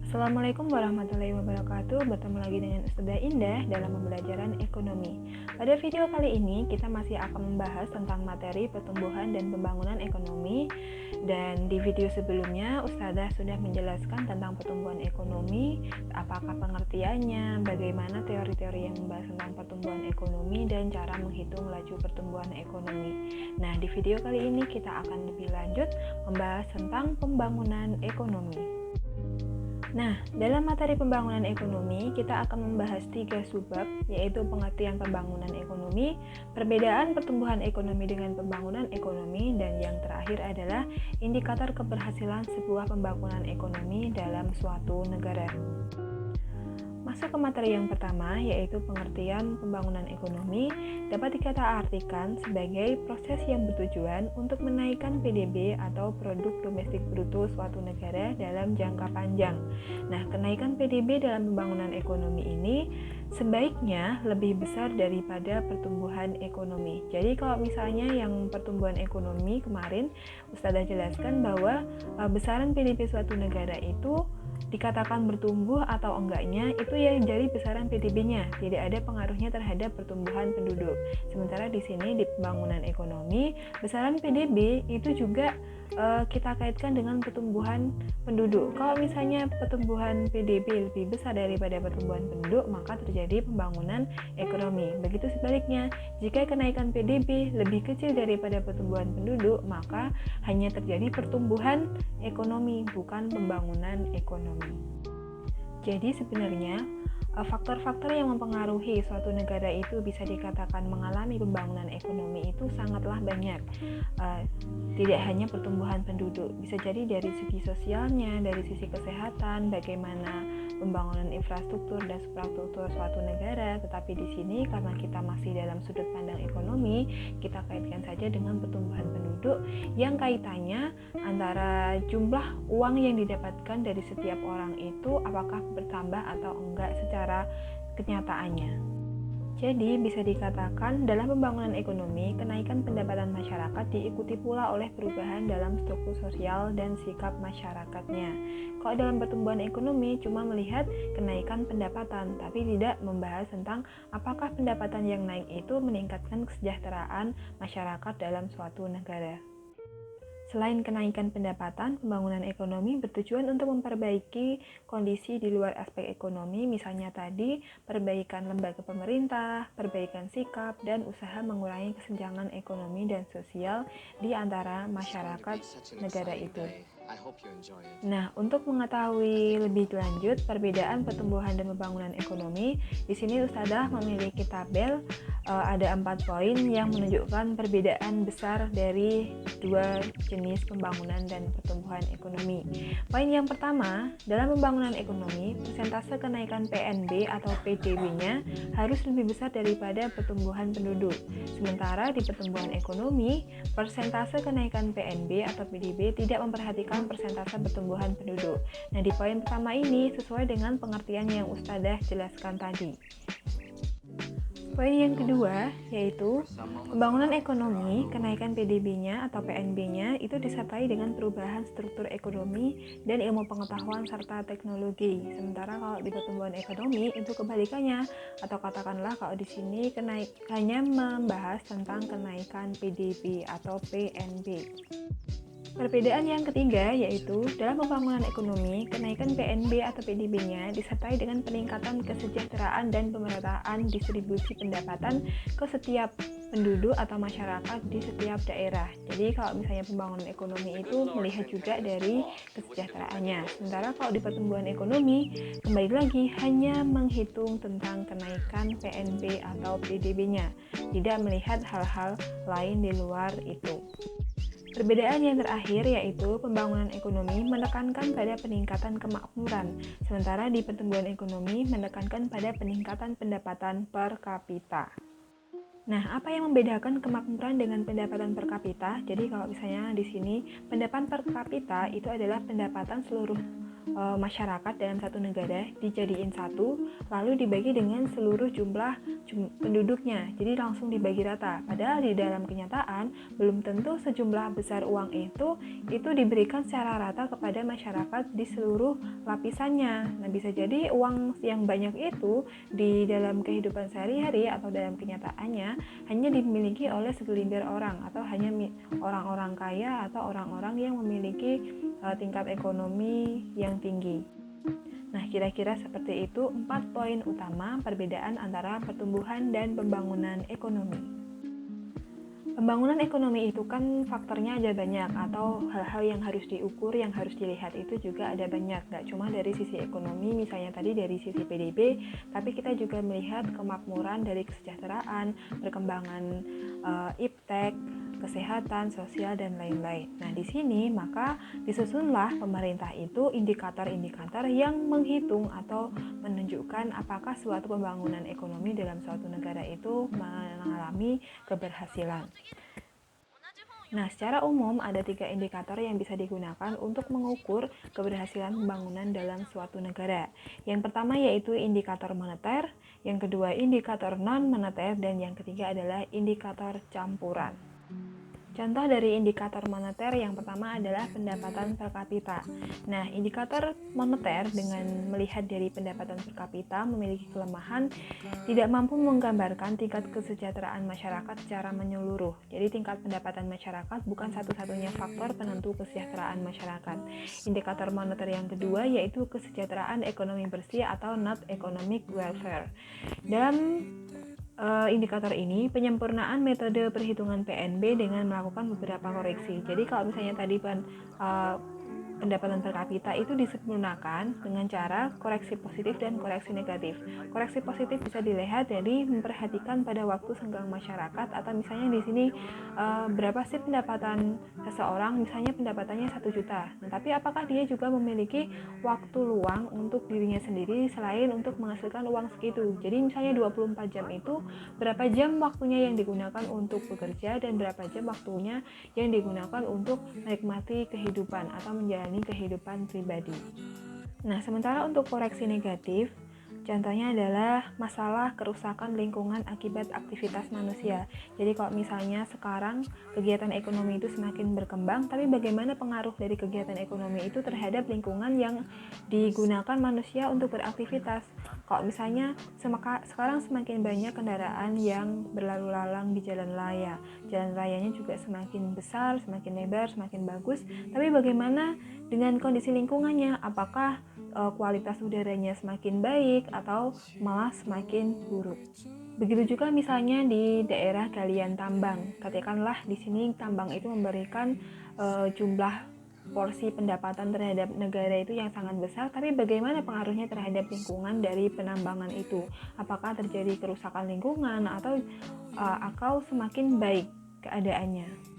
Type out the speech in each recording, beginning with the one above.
Assalamualaikum warahmatullahi wabarakatuh. Bertemu lagi dengan Ustazah Indah dalam pembelajaran ekonomi. Pada video kali ini kita masih akan membahas tentang materi pertumbuhan dan pembangunan ekonomi. Dan di video sebelumnya Ustazah sudah menjelaskan tentang pertumbuhan ekonomi, apakah pengertiannya, bagaimana teori-teori yang membahas tentang pertumbuhan ekonomi dan cara menghitung laju pertumbuhan ekonomi. Nah, di video kali ini kita akan lebih lanjut membahas tentang pembangunan ekonomi. Nah, dalam materi pembangunan ekonomi, kita akan membahas 3 subbab, yaitu pengertian pembangunan ekonomi, perbedaan pertumbuhan ekonomi dengan pembangunan ekonomi, dan yang terakhir adalah indikator keberhasilan sebuah pembangunan ekonomi dalam suatu negara. Masuk ke materi yang pertama, yaitu pengertian pembangunan ekonomi, dapat dikatakan sebagai proses yang bertujuan untuk menaikkan PDB atau produk domestik bruto suatu negara dalam jangka panjang. Nah, kenaikan PDB dalam pembangunan ekonomi ini sebaiknya lebih besar daripada pertumbuhan ekonomi. Jadi kalau misalnya yang pertumbuhan ekonomi kemarin Ustazah jelaskan bahwa besaran PDB suatu negara itu dikatakan bertumbuh atau enggaknya itu ya dari besaran PDB-nya, tidak ada pengaruhnya terhadap pertumbuhan penduduk. Sementara di sini di pembangunan ekonomi, besaran PDB itu juga kita kaitkan dengan pertumbuhan penduduk. Kalau misalnya pertumbuhan PDB lebih besar daripada pertumbuhan penduduk, maka terjadi pembangunan ekonomi. Begitu sebaliknya, jika kenaikan PDB lebih kecil daripada pertumbuhan penduduk, maka hanya terjadi pertumbuhan ekonomi, bukan pembangunan ekonomi. Jadi sebenarnya faktor-faktor yang mempengaruhi suatu negara itu bisa dikatakan mengalami pembangunan ekonomi itu sangatlah banyak. Tidak hanya pertumbuhan penduduk, bisa jadi dari segi sosialnya, dari sisi kesehatan, bagaimana pembangunan infrastruktur dan suprastruktur suatu negara. Tetapi di sini karena kita masih dalam sudut pandang ekonomi, kita kaitkan saja dengan pertumbuhan penduduk yang kaitannya antara jumlah uang yang didapatkan dari setiap orang itu apakah bertambah atau enggak secara kenyataannya. Jadi bisa dikatakan dalam pembangunan ekonomi, kenaikan pendapatan masyarakat diikuti pula oleh perubahan dalam struktur sosial dan sikap masyarakatnya. Kalau dalam pertumbuhan ekonomi cuma melihat kenaikan pendapatan, tapi tidak membahas tentang apakah pendapatan yang naik itu meningkatkan kesejahteraan masyarakat dalam suatu negara. Selain kenaikan pendapatan, pembangunan ekonomi bertujuan untuk memperbaiki kondisi di luar aspek ekonomi, misalnya tadi perbaikan lembaga pemerintah, perbaikan sikap, dan usaha mengurangi kesenjangan ekonomi dan sosial di antara masyarakat negara itu. Nah, untuk mengetahui lebih lanjut perbedaan pertumbuhan dan pembangunan ekonomi, di sini Ustazah memiliki tabel ada 4 poin yang menunjukkan perbedaan besar dari dua jenis pembangunan dan pertumbuhan ekonomi. Poin yang pertama, dalam pembangunan ekonomi, persentase kenaikan PNB atau PDB-nya harus lebih besar daripada pertumbuhan penduduk. Sementara di pertumbuhan ekonomi, persentase kenaikan PNB atau PDB tidak memperhatikan persentase pertumbuhan penduduk. Nah, di poin pertama ini sesuai dengan pengertian yang Ustazah jelaskan tadi. Poin yang kedua yaitu pembangunan ekonomi, kenaikan PDB-nya atau PNB-nya itu disertai dengan perubahan struktur ekonomi dan ilmu pengetahuan serta teknologi. Sementara kalau di pertumbuhan ekonomi itu kebalikannya, atau katakanlah kalau di sini hanya membahas tentang kenaikan PDB atau PNB. Perbedaan yang ketiga yaitu dalam pembangunan ekonomi, kenaikan PNB atau PDB-nya disertai dengan peningkatan kesejahteraan dan pemerataan distribusi pendapatan ke setiap penduduk atau masyarakat di setiap daerah. Jadi kalau misalnya pembangunan ekonomi itu melihat juga dari kesejahteraannya. Sementara kalau di pertumbuhan ekonomi, kembali lagi hanya menghitung tentang kenaikan PNB atau PDB-nya, tidak melihat hal-hal lain di luar itu. Perbedaan yang terakhir yaitu pembangunan ekonomi menekankan pada peningkatan kemakmuran, sementara di pertumbuhan ekonomi menekankan pada peningkatan pendapatan per kapita. Nah, apa yang membedakan kemakmuran dengan pendapatan per kapita? Jadi kalau misalnya di sini pendapatan per kapita itu adalah pendapatan seluruh masyarakat dalam satu negara dijadiin satu, lalu dibagi dengan seluruh jumlah penduduknya, jadi langsung dibagi rata. Padahal di dalam kenyataan belum tentu sejumlah besar uang itu diberikan secara rata kepada masyarakat di seluruh lapisannya. Nah, bisa jadi uang yang banyak itu di dalam kehidupan sehari-hari atau dalam kenyataannya hanya dimiliki oleh segelintir orang, atau hanya orang-orang kaya atau orang-orang yang memiliki tingkat ekonomi yang tinggi. Nah, kira-kira seperti itu 4 poin utama perbedaan antara pertumbuhan dan pembangunan ekonomi. Pembangunan ekonomi itu kan faktornya ada banyak, atau hal-hal yang harus diukur, yang harus dilihat itu juga ada banyak. Gak cuma dari sisi ekonomi, misalnya tadi dari sisi PDB, tapi kita juga melihat kemakmuran dari kesejahteraan, perkembangan iptek, kesehatan, sosial, dan lain-lain. Nah, di sini maka disusunlah pemerintah itu indikator-indikator yang menghitung atau menunjukkan apakah suatu pembangunan ekonomi dalam suatu negara itu mengalami keberhasilan. Nah, secara umum ada 3 indikator yang bisa digunakan untuk mengukur keberhasilan pembangunan dalam suatu negara. Yang pertama yaitu indikator moneter, yang kedua indikator non-moneter, dan yang ketiga adalah indikator campuran. Contoh dari indikator moneter yang pertama adalah pendapatan per kapita. Nah, indikator moneter dengan melihat dari pendapatan per kapita memiliki kelemahan tidak mampu menggambarkan tingkat kesejahteraan masyarakat secara menyeluruh. Jadi tingkat pendapatan masyarakat bukan satu-satunya faktor penentu kesejahteraan masyarakat. Indikator moneter yang kedua yaitu kesejahteraan ekonomi bersih atau net economic welfare. Dalam indikator ini penyempurnaan metode perhitungan PNB dengan melakukan beberapa koreksi. Jadi kalau misalnya tadi pendapatan per kapita itu disempurnakan dengan cara koreksi positif dan koreksi negatif. Koreksi positif bisa dilihat dari memperhatikan pada waktu senggang masyarakat, atau misalnya di sini berapa sih pendapatan seseorang, misalnya pendapatannya 1 juta. Nah, tapi apakah dia juga memiliki waktu luang untuk dirinya sendiri selain untuk menghasilkan uang segitu. Jadi misalnya 24 jam itu berapa jam waktunya yang digunakan untuk bekerja dan berapa jam waktunya yang digunakan untuk menikmati kehidupan atau menjalani kehidupan pribadi. Nah, sementara untuk koreksi negatif, contohnya adalah masalah kerusakan lingkungan akibat aktivitas manusia. Jadi kalau misalnya sekarang kegiatan ekonomi itu semakin berkembang, tapi bagaimana pengaruh dari kegiatan ekonomi itu terhadap lingkungan yang digunakan manusia untuk beraktivitas. Kalau misalnya sekarang semakin banyak kendaraan yang berlalu lalang di jalan raya. Jalan rayanya juga semakin besar, semakin lebar, semakin bagus. Tapi bagaimana dengan kondisi lingkungannya? Apakah kualitas udaranya semakin baik atau malah semakin buruk? Begitu juga misalnya di daerah galian tambang. Katakanlah di sini tambang itu memberikan jumlah porsi pendapatan terhadap negara itu yang sangat besar, tapi bagaimana pengaruhnya terhadap lingkungan dari penambangan itu? Apakah terjadi kerusakan lingkungan atau semakin baik keadaannya?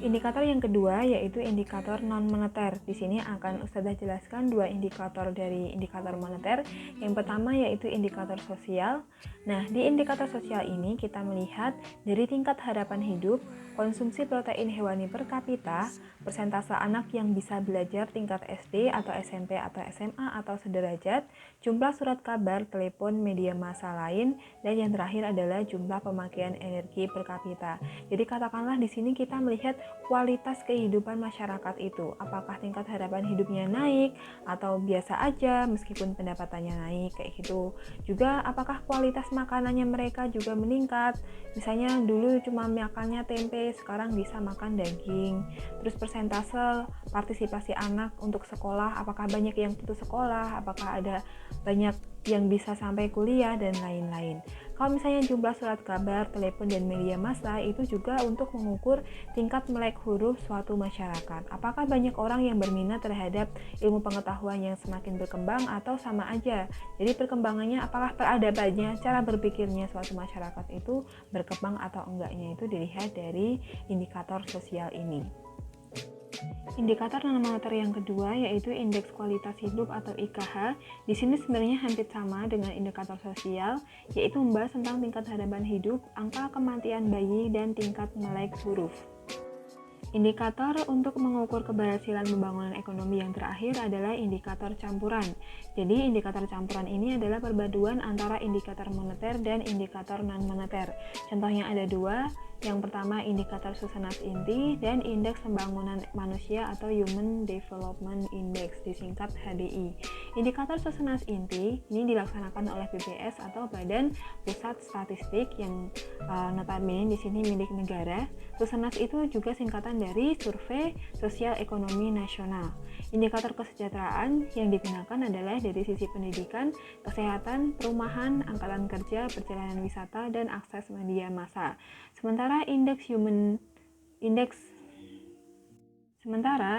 Indikator yang kedua yaitu indikator non-moneter. Di sini akan Ustazah jelaskan 2 indikator dari indikator moneter. Yang pertama yaitu indikator sosial. Nah, di indikator sosial ini kita melihat dari tingkat harapan hidup, konsumsi protein hewani per kapita, persentase anak yang bisa belajar tingkat SD atau SMP atau SMA atau sederajat, jumlah surat kabar, telepon, media massa lain, dan yang terakhir adalah jumlah pemakaian energi per kapita. Jadi katakanlah di sini kita melihat kualitas kehidupan masyarakat itu, apakah tingkat harapan hidupnya naik atau biasa aja meskipun pendapatannya naik kayak gitu. Juga apakah kualitas makanannya mereka juga meningkat, misalnya dulu cuma makannya tempe, sekarang bisa makan daging. Terus persentase partisipasi anak untuk sekolah, apakah banyak yang putus sekolah, apakah ada banyak yang bisa sampai kuliah, dan lain-lain. Kalau misalnya jumlah surat kabar, telepon, dan media massa itu juga untuk mengukur tingkat melek huruf suatu masyarakat. Apakah banyak orang yang berminat terhadap ilmu pengetahuan yang semakin berkembang atau sama aja? Jadi perkembangannya, apakah peradabannya, cara berpikirnya suatu masyarakat itu berkembang atau enggaknya itu dilihat dari indikator sosial ini. Indikator non-moneter yang kedua yaitu indeks kualitas hidup atau IKH. Di sini sebenarnya hampir sama dengan indikator sosial, yaitu membahas tentang tingkat harapan hidup, angka kematian bayi, dan tingkat melek huruf. Indikator untuk mengukur keberhasilan pembangunan ekonomi yang terakhir adalah indikator campuran. Jadi, indikator campuran ini adalah perpaduan antara indikator moneter dan indikator non-moneter. Contohnya ada dua. Yang pertama, indikator Susunan Inti dan Indeks Pembangunan Manusia atau Human Development Index, disingkat HDI. Indikator Susunan Inti ini dilaksanakan oleh BPS atau Badan Pusat Statistik yang notabene di sini milik negara. Susunan itu juga singkatan dari Survei Sosial Ekonomi Nasional. Indikator kesejahteraan yang digunakan adalah dari sisi pendidikan, kesehatan, perumahan, angkatan kerja, perjalanan wisata, dan akses media massa. Sementara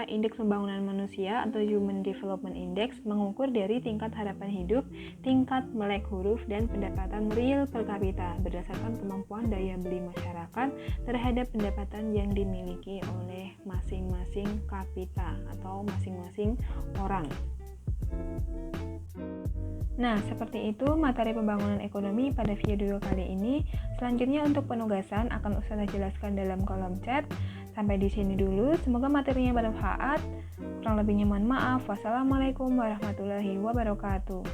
indeks pembangunan manusia atau Human Development Index mengukur dari tingkat harapan hidup, tingkat melek huruf, dan pendapatan real per kapita berdasarkan kemampuan daya beli masyarakat terhadap pendapatan yang dimiliki oleh masing-masing kapita atau masing-masing orang. Nah, seperti itu materi pembangunan ekonomi pada video kali ini. Selanjutnya untuk penugasan akan Ustazah jelaskan dalam kolom chat. Sampai di sini dulu, semoga materinya bermanfaat. Kurang lebihnya mohon maaf. Wassalamualaikum warahmatullahi wabarakatuh.